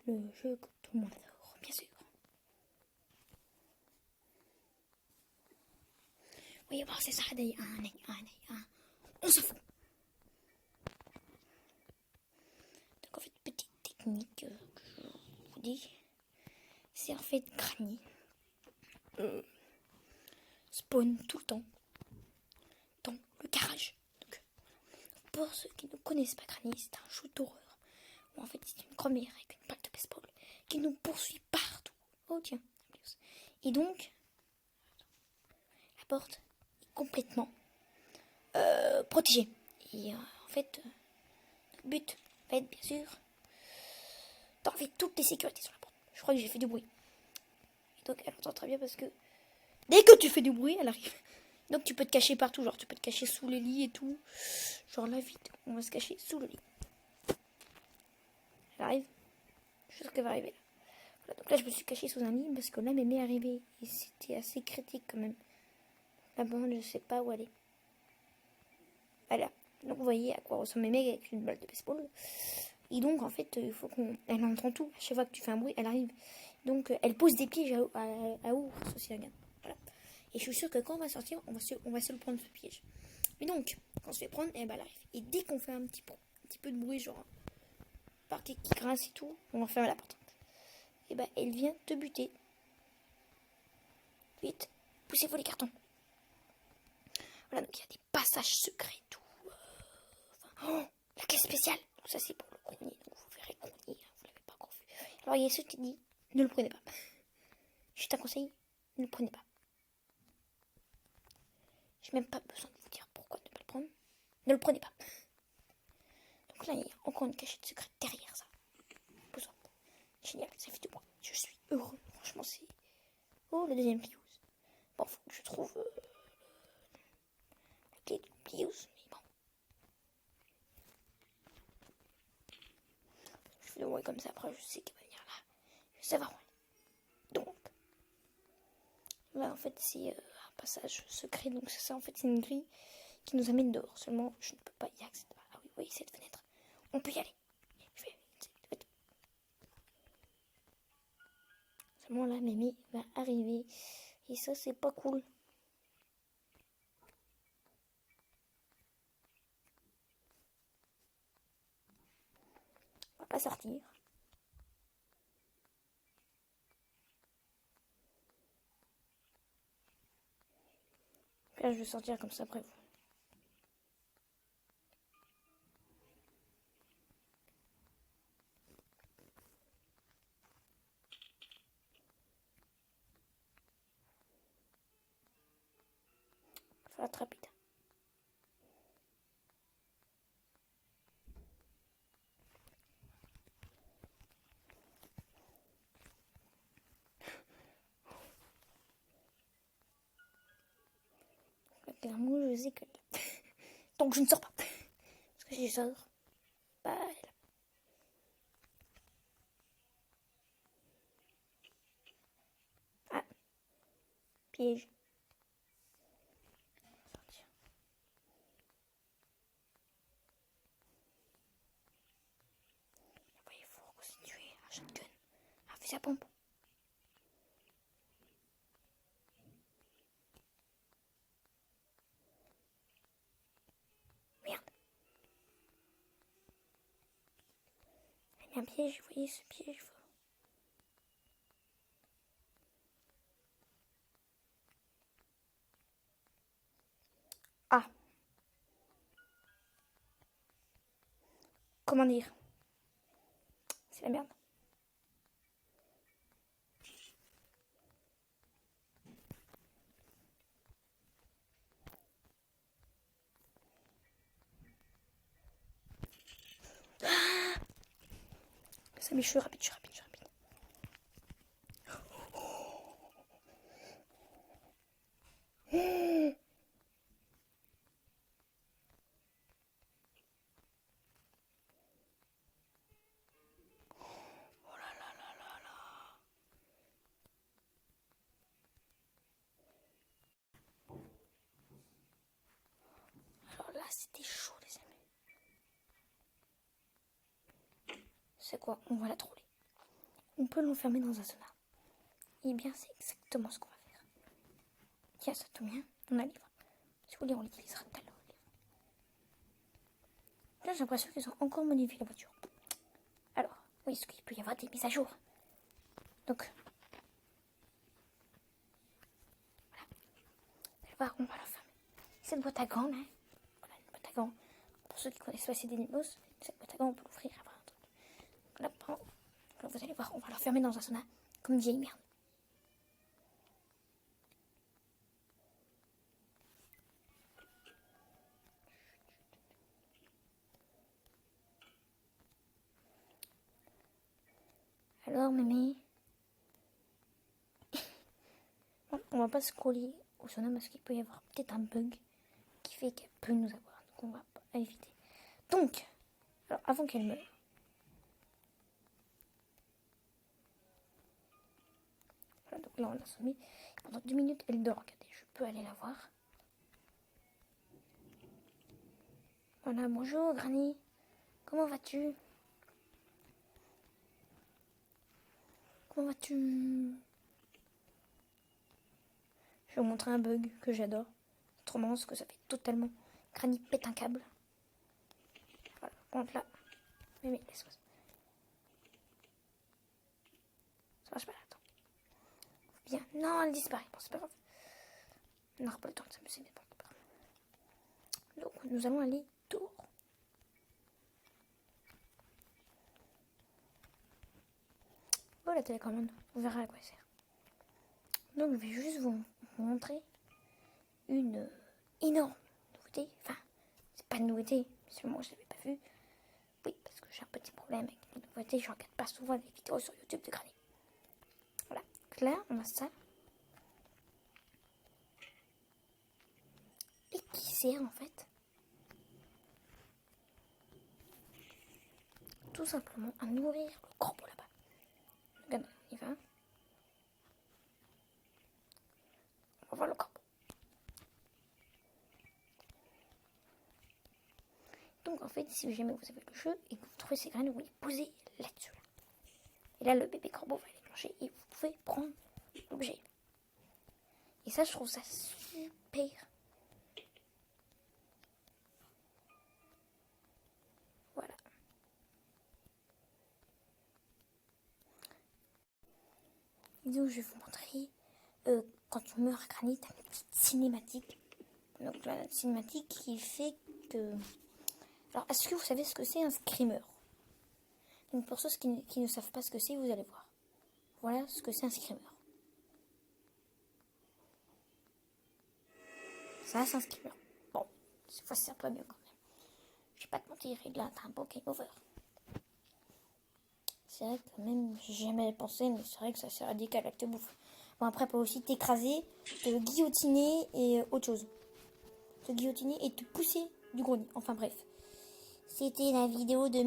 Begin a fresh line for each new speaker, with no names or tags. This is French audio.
le jeu que tout le monde adore, bien sûr. Oui, bon, c'est ça, on s'en fout. Donc en fait, petite technique que je vous dis, c'est en fait Granny spawn tout le temps dans le garage. Donc, pour ceux qui ne connaissent pas Granny, c'est un jeu d'horreur où en fait c'est une grand-mère avec une balle de baseball qui nous poursuit partout. Oh tiens, et donc la porte est complètement protégée. Et en fait, le but va être bien sûr d'enlever toutes les sécurités sur la porte. Je crois que j'ai fait du bruit. Et donc elle entend très bien parce que dès que tu fais du bruit, elle arrive. Donc tu peux te cacher partout, genre tu peux te cacher sous le lit et tout. Genre là vite, on va se cacher sous le lit. Elle arrive. Je suis sûre qu'elle va arriver là. Voilà, donc là je me suis cachée sous un lit parce que là mémé est arrivée. Et c'était assez critique quand même. Là-bas je sais pas où elle est. Voilà. Donc vous voyez à quoi ressemble mémé avec une balle de baseball. Et donc en fait il faut qu'on... Elle entend tout. À chaque fois que tu fais un bruit, elle arrive. Donc elle pose des pièges à ours aussi, regarde. Voilà. Et je suis sûre que quand on va sortir, on va se le prendre ce piège. Mais donc, quand on se fait prendre, elle arrive. Et dès qu'on fait un petit peu de bruit, genre parquet qui grince et tout, on va fermer la porte. Et elle vient te buter. Vite, poussez-vous les cartons. Voilà, donc il y a des passages secrets et tout. La caisse spéciale. Donc ça c'est pour le grenier. Donc vous verrez grenier, hein, vous l'avez pas encore vu. Alors il y a ceux qui disent, ne le prenez pas. Juste un conseil, ne le prenez pas. J'ai même pas besoin de vous dire pourquoi ne pas le prendre. Ne le prenez pas. Donc là, il y a encore une cachette secrète derrière ça. Besoin. Génial, ça fait du bruit. Je suis heureux. Franchement, c'est... Oh, le deuxième Plius. Bon, faut que je trouve la clé du Plius, mais bon. Je fais le bruit comme ça, après je sais qu'il va venir là. Je vais savoir où elle est. Donc, là, en fait, c'est un passage secret. Donc, c'est ça, en fait, c'est une grille qui nous amène dehors. Seulement, je ne peux pas y accéder. Ah oui, oui, cette fenêtre. On peut y aller. Seulement là, Mémé va arriver. Et ça, c'est pas cool. On va pas sortir. Là, je vais sortir comme ça après vous. Ça va être rapide. Clairement, je sais que... Donc, je ne sors pas. Parce que si je sors, elle est là. Ah, piège. Sortir. Après, il faut reconstituer un shotgun. Un fusil à pompe. Merde. Il y a mis un piège, vous voyez ce piège. Ah. Comment dire? C'est la merde. Ça, mais je suis rapide. Alors là, c'était chaud, les amis. C'est quoi? On va la troller. on peut l'enfermer dans un sauna. Et bien, c'est exactement ce qu'on va faire. Tiens, ça tombe bien, on a le livre. Si vous voulez, on l'utilisera tout à l'heure. Là, j'ai l'impression qu'ils ont encore modifié la voiture. Alors, oui, est-ce qu'il peut y avoir des mises à jour? Donc, voilà. Vous allez voir, on va l'enfermer. Cette boîte à gants, là, voilà, une boîte à gants. Pour ceux qui connaissent pas ces dénimos, cette boîte à gants, on peut l'ouvrir après un truc. Là, vous allez voir, on va l'enfermer dans un sauna, comme une vieille merde. Alors, mémé, on va pas se coller au sauna parce qu'il peut y avoir peut-être un bug qui fait qu'elle peut nous avoir. Donc, on va pas éviter. Donc, alors, avant qu'elle meure, voilà, donc là, on l'a soumis. Pendant 2 minutes, elle dort. Regardez, je peux aller la voir. Voilà, bonjour, Granny. Comment vas-tu? Comment vas-tu? Je vais vous montrer un bug que j'adore. C'est trop marrant parce que ça fait totalement... Granny pète un câble. Voilà, par contre là... Mais laisse-moi ça. Ça marche pas là, attends. Bien, non, elle disparaît. Bon, c'est pas grave. On n'aura pas le temps de s'amuser, mais bon, c'est pas grave. Donc, nous allons aller dehors. Oh, la télécommande. Vous verrez à quoi elle sert. Donc, je vais juste vous montrer une énorme nouveauté. Enfin, c'est pas une nouveauté. Seulement, je l'avais pas vue. Oui, parce que j'ai un petit problème avec les nouveautés. Je regarde pas souvent les vidéos sur YouTube de Granny. Voilà. Donc là, on a ça. Et qui sert en fait tout simplement à nourrir le corbeau là-bas. Regarde, on y va. On va voir le corbeau. Donc en fait, si jamais vous avez le jeu et que vous trouvez ces graines, vous les posez là-dessus. Et là, le bébé corbeau va les manger et vous pouvez prendre l'objet. Et ça, je trouve ça super. Voilà. Et donc, je vais vous montrer quand tu meurs à Granny, t'as une petite cinématique. Donc là, la cinématique qui fait que... Alors, est-ce que vous savez ce que c'est un screamer? Donc pour ceux qui ne savent pas ce que c'est, vous allez voir. Voilà ce que c'est un screamer. Ça, c'est un screamer. Bon, cette fois c'est un peu mieux quand même. Je vais pas te mentir, et là, t'as un beau game over. C'est vrai que même, j'ai jamais pensé, mais c'est vrai que ça c'est radical avec te bouffe. Bon, après, peut aussi t'écraser, te guillotiner et autre chose. Te guillotiner et te pousser du grenier. Enfin bref. C'était la vidéo de...